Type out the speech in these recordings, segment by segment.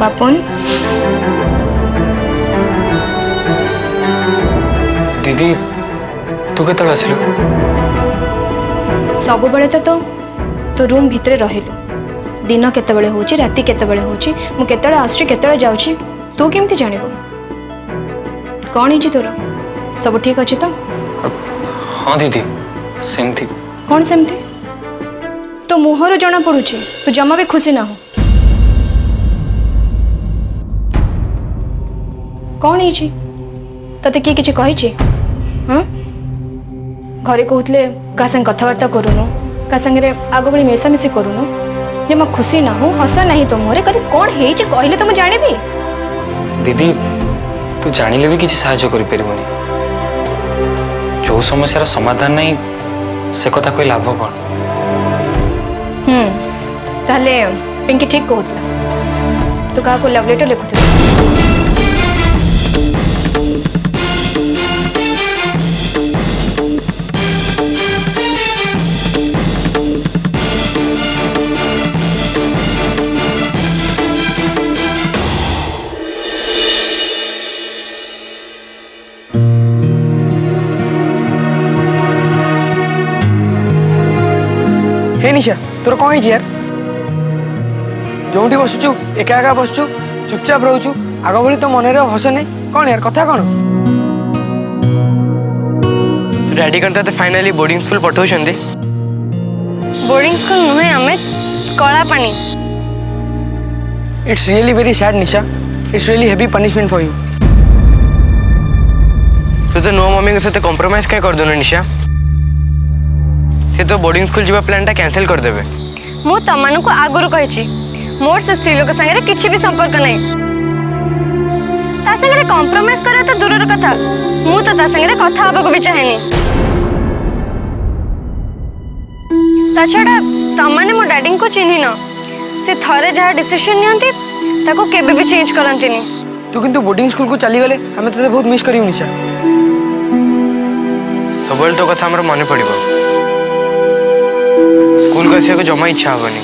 बापुन दीदी तू के आसिलु सब बेले तो रूम भितर रहिलु दिन केतबेले होची राति केतबेले होची मु केतबेले आसुची केतबेले जाउची तू केमती जानिबो कौन है तोर सब ठीक अच्छे तो हाँ दीदी सेमती कौन सेमती तो मुहर जना पड़ुची तू जमा भी खुशी ना हो कौन है तते किए किसी कही हाँ घरे कहते क्या संग कथबार्ता करूनु क्या संगे आग भाई मिशामिशी करूनु जमा खुशी ना हो हस ना तो मुहरे कभी कौन है कहले तो मुझे जानिबी दीदी तू जानिले भी किसी साहाय्य करि परिबोनी जो समस्यार समाधान नहीं से कथा कोई लाभ कौन ताले पिंकी ठीक कहूला तू क्या लव लेटर लिखुत हे निशा तोर कौन है यार जो बसुचु एका एका बसचु चुपचाप रोचु आग भली तो मन हस नहीं कौन यार कथा कौन तो डैडी कहता तो फाइनली बोर्डिंग स्कूल पठाउछन्ती बोर्डिंग स्कूल नुहे अमित कला पानी it's really very sad Nisha it's really heavy punishment for you तो नो मम्मी के साथ कॉम्प्रोमाइज क्या कर दोनो निशा से तो बोर्डिंग स्कूल जीवा प्लान टा कैंसिल कर देबे मु तमन को आगुरु कहिछि मोर से स्त्री लोक संगे किछि भी संपर्क नै ता संगे कॉम्प्रोमाइज करे तो दूरर कथा मु तो ता संगे कथा हबको भी चाहेनी ता छडा तमने मो डैडी को चिन्हि न से थरे जहा डिसीजन नियंती ताको केबे भी चेंज करंतिनी तू किंतु बोर्डिंग स्कूल को चली गले हमें तो बहुत मिस करियो निशा सबल तो कथा हमर मन पड़िबो स्कूल का को जमा इच्छा हबनी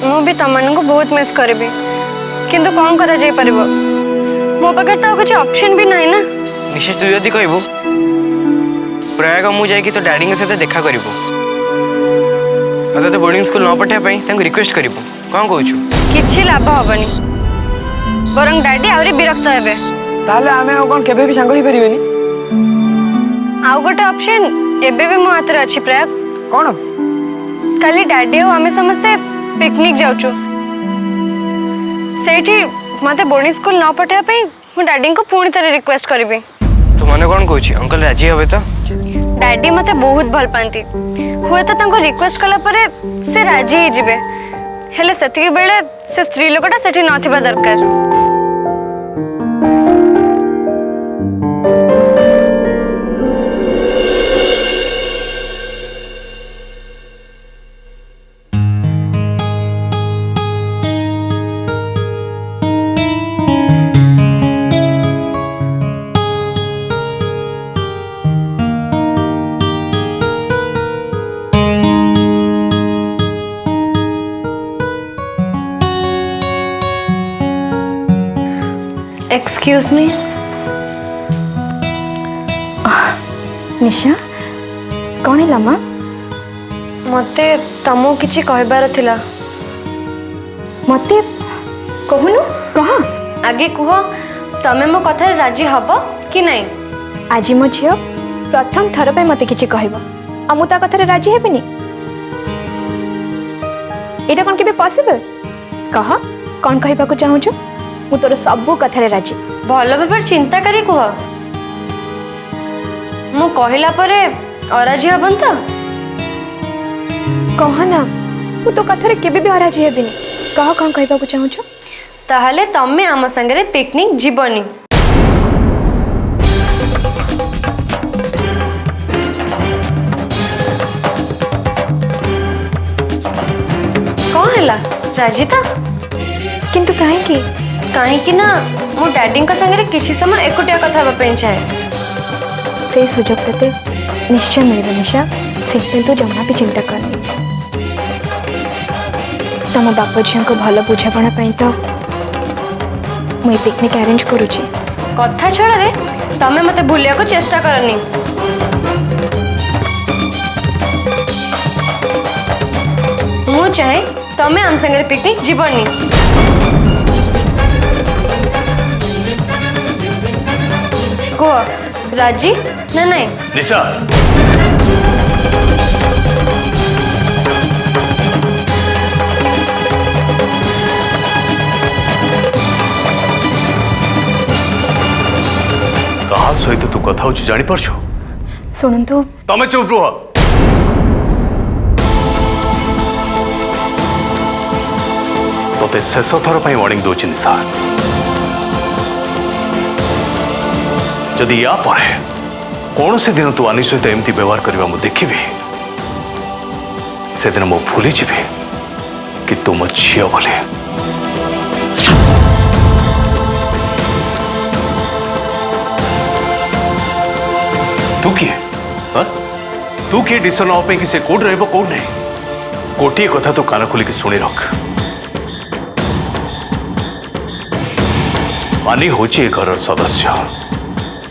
मु भी तमन को बहुत मिस करबी किंतु कोन करा जाय परबो मो पाखे तो कुछ ऑप्शन भी नहीं ना निश्चित तू यदि कहबो प्रयाग मु जाय कि तो डैडी के साथ देखा करबो अदा तो बोर्डिंग स्कूल न पठा पई तांको रिक्वेस्ट करबो कोन कहूछु किछि लाभ हबनी बरंग डैडी आउरी विरक्त हेबे ताले आमे कोन केबे भी संग ही परिबेनी आउ गोटे ऑप्शन एबे भी मो हाथ रे अछि प्रयाग कोन काली डैडी और आमे समस्ते पिकनिक जाउछु सेठी मते बोर्डिंग स्कूल न पठा पई मु डैडी को पूर्ण तरह रिक्वेस्ट करबी तो माने कोन कहूछि अंकल राजी हेबे तो डैडी मते बहुत भल पांती हुए तो तांको रिक्वेस्ट कला परे से राजी ही जिबे हेले सेति बेले से स्त्री लोकटा सेठी नथिबा दरकार एक्सक्यूज मी निशा कौन है लामा मते तमो किछि कहबार थिला मते कहूनु कह आगे कुह तमे मो कथा राजी हबो कि नहीं आज मो झियो प्रथम थर पे मते किछि कहबो आ मु ता कथा राजी हेबिनी एटा कोन केबे पॉसिबल कह कोन कहबा को चाहू छु मु तोर सबु कथा राजी भल भाबर चिंता करी कुह मु कहला परे अराजी हबन तो कह ना मु तो कथा केबे भी अराजी हेबिनी कह कोन कहबा को चाहू छु ताहले तमे आम संगे पिकनिक जीवनी कौन है राजी तो किंतु कहीं कहीं ना मो डैडी संगे किसी समय एकुटिया कथा होगा चाहे से सुजोग ते निश्चय मिले निशा से तू जमा भी चिंता करनी तुम बाप झील को भल बुझापणा तो मुझे पिकनिक अरेंज करुची कथा छड़े तमें मते भूलिया को चेष्टा करनी मु चाहे तमें आम संगे पिकनिक जीवनी कह राजी ना नहीं निशा कहा सहित तू कथा हो जानी पारछु शुणु तमे चुप रुह तोते शेष थर पर वार्निंग दौर निशा जदि या पर कौन से दिन तू आनी सहित एमती व्यवहार करवा मु देखी से दिन मु भूली जी कि तू मो झील बोले तू किए हाँ? तू किए डिसन नवा कि से कौट रही कौट नहीं गोटे कथा तू कान खोलिक शुणी रख मानी हूँ ए घर सदस्य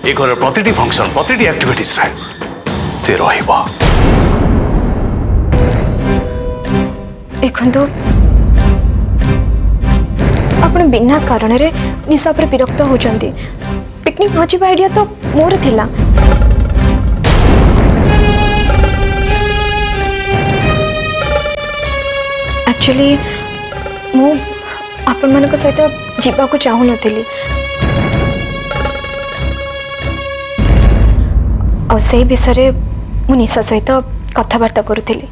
ए घर प्रति फंक्शन प्रति एक्टिविटीज रे से रहिबा देखो आपण बिना कारण रे निशा पर विरक्त होचंती पिकनिक न जीवा आइडिया तो मोर थिला एक्चुअली मु आपण मानक सहित जीवा को चाहू नथिली और से विषय मु निशा सहित कथबार्ता करुथिली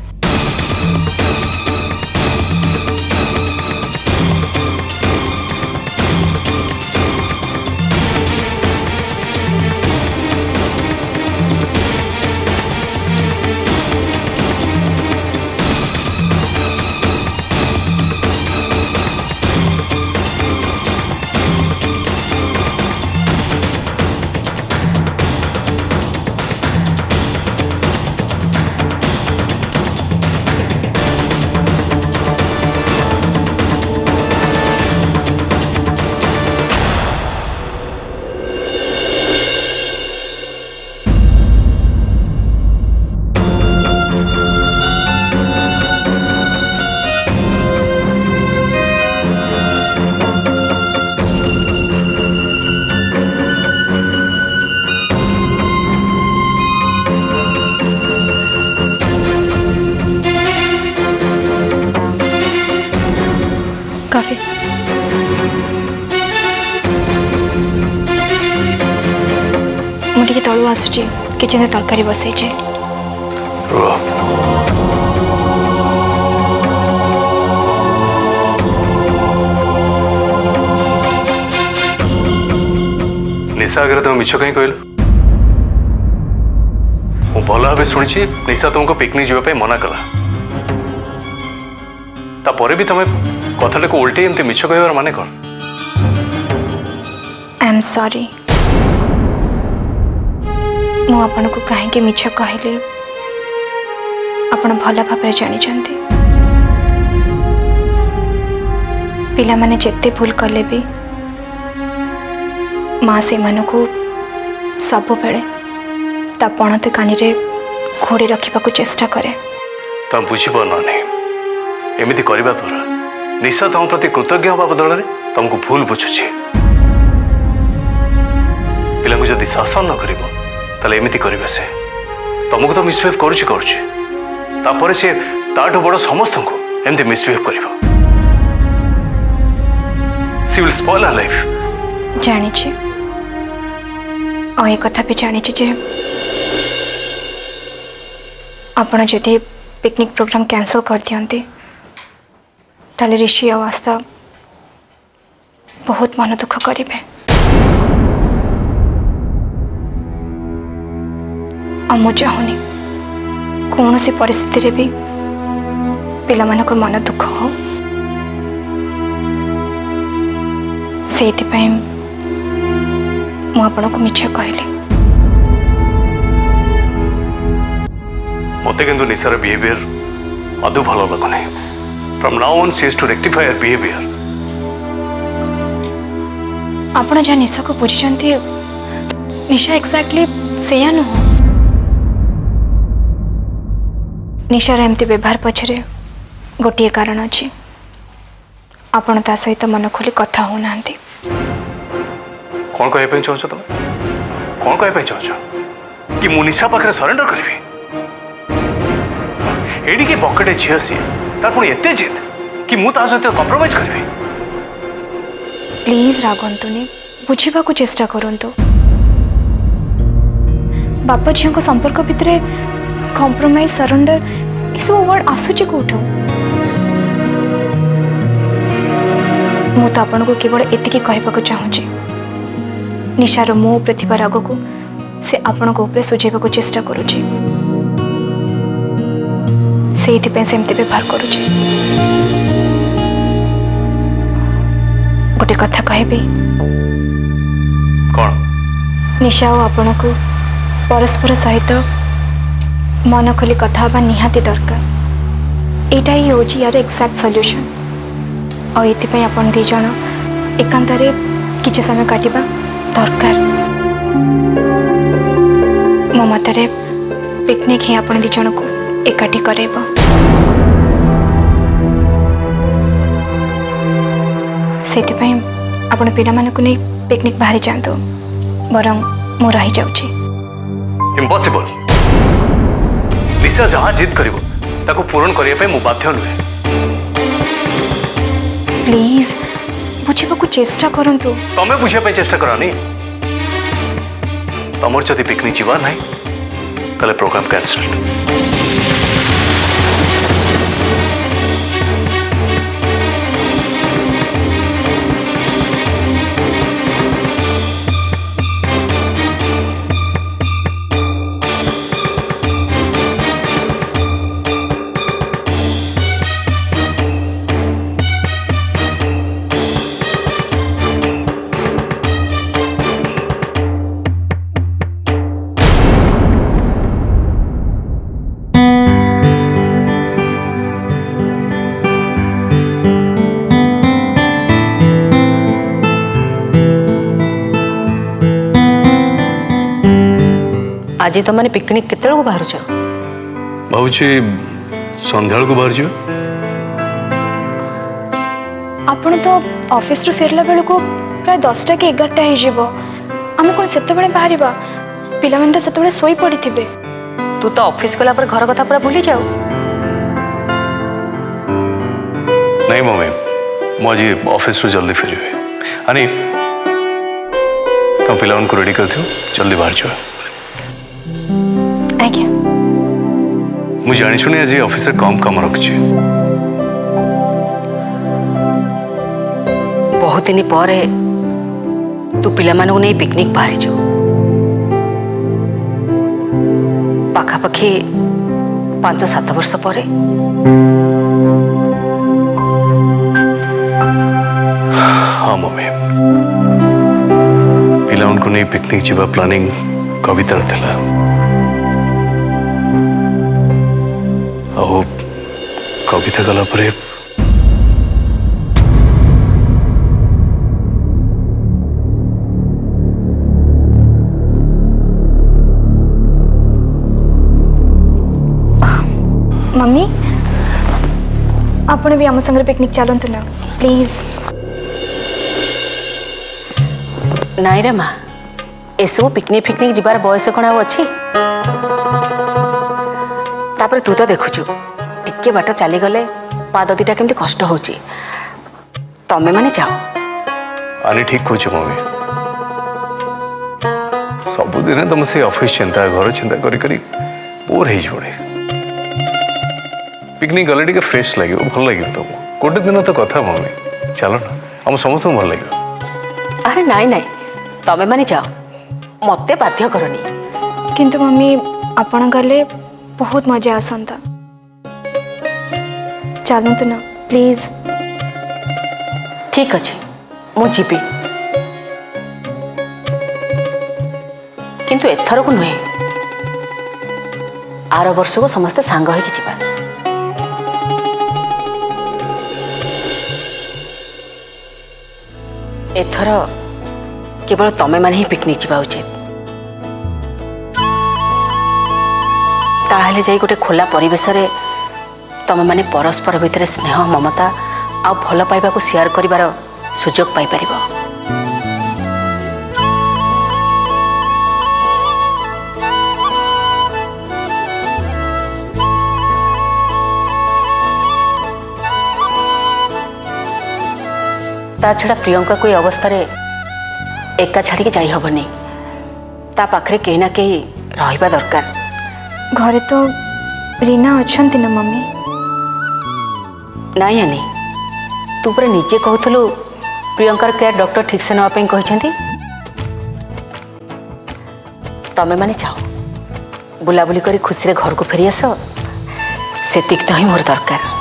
काफी मुझे तलू आसुची किचन तरकारी बसई निशा आगे तुम मिछ कहीं कहल मु भल भाव शुणी निशा तुमको पिकनिक जावाई मना कला तापर भी तुम कथा को उल्टे एमती मिछ कहबार माने कौन आई एम सॉरी मु आपन को कहीं मिछ कहले आपण भल भाव जानी पिला माने जेते भूल कले भी माँ से मन को सब बेले ता पणत कानी रे घोड़ी रखा को चेष्टा करे तुम बुझीपार नहीं एमती करने द्वारा निशा तुम प्रति कृतज्ञ हवा बदल में तुमको भूल बुझुची पिला जदि शासन न कर एमती करे से तुमको तो मिसबिहेव कर सी ताठू बड़ समस्त को एमती मिसबिहेव कर सी विल स्पॉइल हर लाइफ जानी और एक कथा भी जानी जे आपण जदि पिकनिक प्रोग्राम कैंसल कर दियंती ताले ऋषि और आस्था बहुत मन दुख करेंगे और मु चाहूनी कौन सी परिस्थिति रे भी पिला मानक मन दुख हो से मु आपन को मिछ कहली मत कि निशार बिहेवियर आदौ भल लगुना from now on she has to rectify her behaviour आपण जहाँ निशा को बुझी निशा एक्जाक्टली सेया नुह निशार एमती व्यवहार पछरे गोटे कारण अच्छी आपण ता सहित मन खोली कथा हो ना कौन कहवाई चाहछ तुम कौन कहवाई चाहछ कि मु निशा पाखे सरेंडर करी एडी के बकेटे झील सी तार पुणी एते जिद कि मु ता सहित कॉम्प्रोमाइज करी प्लीज रागंतुनी बुझा को चेष्टा करंतु बाप झील को संपर्क भितर कॉम्प्रोमाइज सरेंडर ये सब वर्ड आसूची कौट मुझे आपन को केवल एतिकी कहबा चाहूँगी निशार मो प्रतिभा राग को से आपण को ऊपर सुझेबा को चेष्टा करुची सेमती व्यवहार करुची गोटे कथा कहबी कौन निशा और आपण को परस्पर सहित मन खोली कथा हवा निहाती दरकार एटा ही हूँ यार एक्जाक्ट सॉल्यूशन और ये आपण दी जन एकांत किसी समय काटिबा दरकार मो मतरे पिकनिक ही आपण दी जन को एकाठी करेब से आपण पिला मानकु नहीं पिकनिक बाहरी जातु बरं मु रही जाऊँ इम्पॉसिबल निशा जहाँ जिद करिवो ताको पूर्ण करिया पे मु बाध्य नुहे प्लीज बुझा को चेष्टा करंतु तमे बुझिया पे चेष्टा करानी तमर जदि पिकनिक जीवा नहीं ताले प्रोग्राम कैंसिल आज तुम मैंने पिकनिक केते को बाहर भावुची संध्या को बाहर जीव आपण तो ऑफिस रु फेरला बेल को प्राय 10टा कि 11टा हो आम कौन से बाहर पिला तो से शोई पड़ी थे तू तो ऑफिस गला पर घर कथा पूरा भूली जाऊ नहीं मम्मी मुझे ऑफिस रु जल्दी फेरबे अनी तुम पिला उनको रेडी कर जल्दी बाहर जीव आज्ञा मुझे जानी शुणी आज ऑफिस कम कम रखी बहुत दिन पर तू पिला मानू नहीं पिकनिक बाहरी जो पाखापाखि 5-7 वर्ष पर हाँ मम्मी पिला उनको नहीं पिकनिक जीवा प्लानिंग कवितार थिला और कविता गला परे मम्मी आपण भी आम संगे पिकनिक चलतु ना प्लीज नाई रे माँ एसबू पिकनिक फिकनिक जीवार बयस कौन अच्छी तापर तू तो देखुचु टिके बाट चली गले पाद दीटा केमती कष्ट होची तमे माने जाओ आनी ठीक कह मम्मी सबुदिन तुम से ऑफिस चिंता घर चिंता करी करी बोर हो जोड़े पिकनिक गले टे फ्रेश लगे भल लगे तुमको गोटे दिन तो कथा मम्मी चलो ना हम समस्त भल लगे अरे नाई नाई तमे माने जाओ मते बाध्य करनी किंतु मम्मी आपण गले बहुत मजा आसंता चलतु ना प्लीज ठीक अच्छे मु जीवी किंतु एथर को नुहे आर वर्ष को समस्ते सांग होइकी जीवा एथर केवल तमें मैंने ही पिकनिक जावा उचित ताहले जाई गोटे खोला परिवेश रे तमें मैंने परस्पर भितर स्नेह ममता आ भल पाइबा को शेयर करिवार सुजोग पाई परिबो। ता छड़ा प्रियंका कोई अवस्था रे एका छाड़ी के जाई हबनी ता पाखरे केही ना केही रहिबा दरकार। घरे तो रीना अछंती ना मम्मी। नाई आनी तू पूरा निजे कहूलु प्रियंकार केयर डॉक्टर ठीक से नापी कहते तमें माने जाओ बुलाबुली करी खुशी रे घर को फेरी आस सेतिक तो ही मोर दरकार।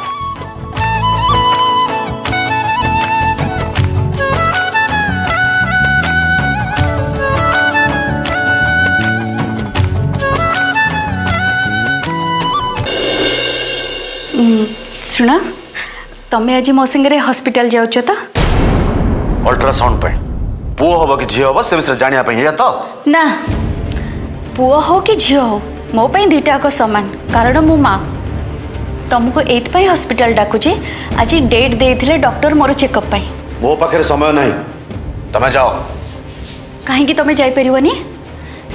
शुण तमें आज मो संगे हॉस्पिटल जाऊच तो अल्ट्रासाउंड पे पुओ हम कि झी हम से विषय जाना तो ना पुओ हो कि झील हो मो दुईटाक सामान कारण मो माँ तुमको ये हॉस्पिटल डाकुची आज डेट देते डॉक्टर मोर चेकअप मो पाखे समय नहीं तमें जाओ कहीं तुम्हें जापरनी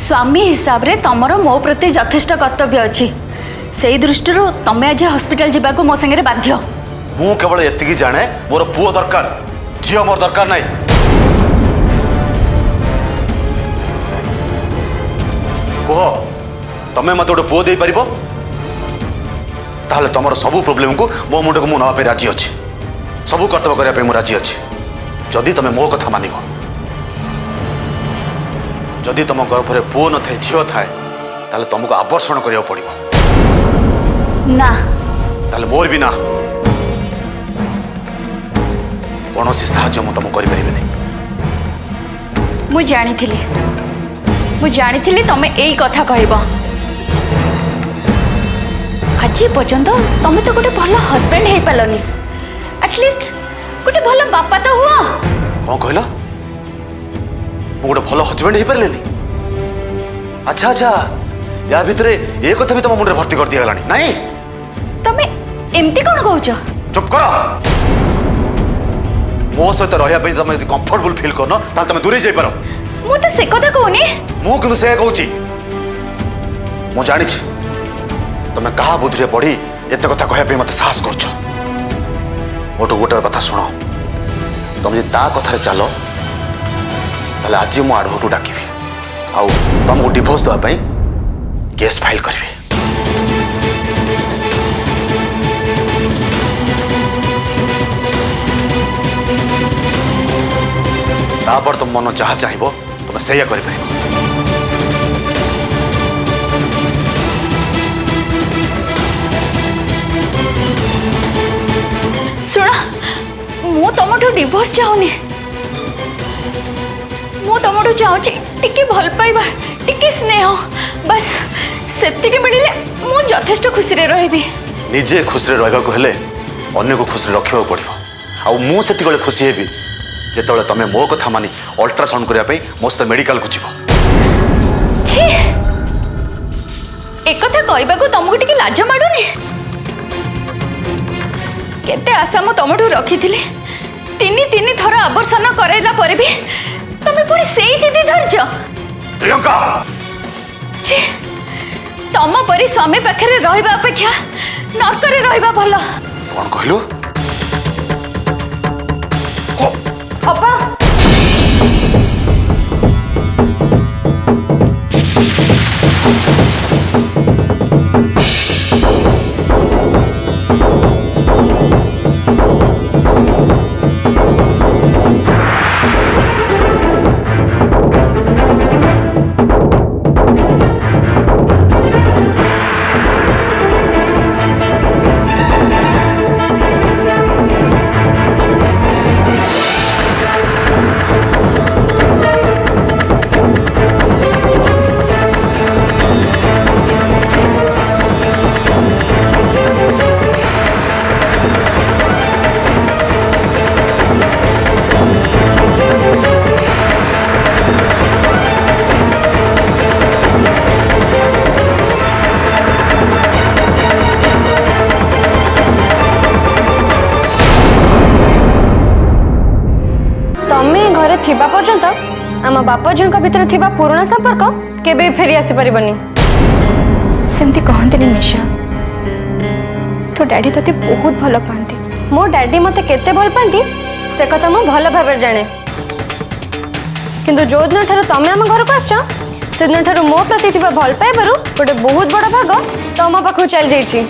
स्वामी हिसाब रे तमर मो प्रति यथेष्ट कर्तव्य अच्छी से दृष्टि तमें आज हॉस्पिटल जावाक मो संगे बाध्य। मु केवल एति जाने मोर पुओ दरकार झी मोर दरकार नहीं। कह तमें मत गोटे पुओ दे पार ताहले तुम सबू प्रोब्लेम को मो मुंड को मुझे नापे राजी अच्छी सबू कर्तव्य करने मुझे राजी अच्छी जदि तुम मो कथा मान जदि तुम गर्भरे पुओ न थाए झील थाए ताहले तुमको आवर्षण करा पड़ो ना ताहले मोर भी ना कौन सी साहाय्य मु तुमको करें मु जानी तमें यही कथा कहब आज पर्यंत तमें तो गोटे भल हस्बैंड हो पारनी एटलिस्ट गोटे भल बापा तो हुआ कौन कहला मु गोटे भल हस्बैंड हो पारे। अच्छा अच्छा या भितर ये कथा भी तुम मुंडे भर्ती कर दिया नहीं तमें एमती कौन कहूच चुप कर मो सहित रही तुम कंफर्टेबल फील करन ताल तुम दूरे जाई पारो मु तो से कथा कहूनी मु किंतु से कहूची मु जानी तुम कहा बुद्धि पढ़ी एत कथा कहया मत साहस करछ मोटो गोटे कथा शुण तुम जे ता कथारे चलो ताले आज मु आडभोट डाकिबी आउ तुमको डिवोर्स देवाई केस फाइल करी तापर तुम मन जहाँ चाहब तुम से कर शुण मु तुमठू डिवोर्स चाहूनी मु तुमठू चाहूची टिके भल पाइबा टिके स्नेह बस सेतिके मिलिले मु यथेष्ट खुशी रे रहिबी। निजे खुशी रहा हेले अन्य को खुशी रखा पड़ो आउ मु से खुशी हेबी जिते तुम मो कथा मानी अल्ट्रासाउंड करने मो सहित मेडिकल को जीव। छी एक कथा कहबा को तुमको टिके लाज माडुनी केते आशा मु तुमठू रखी तीन थर आवर्षण करैला पर भी तुम पुणी से जिदी धरज प्रियंका छी तम परी स्वामी पाखे रहिबा अपेक्षा नरकरे रहिबा भल। कौन कहलु अपा बाप झील भितर थिबा पुराना संपर्क केबे फेरी आसी परिबनी। सेमती कहते निशा तो डैडी तते बहुत भल पाती। मो डैडी मते केते भल पाती से कथा मु भल भाबे जाने किंतु जो दिन ठार तमे आम घर को आस से दिन ठार मो प्रति थिबा भल पाइबारु गोटे बहुत बड़ भाग तम पाखु चल जाइछि।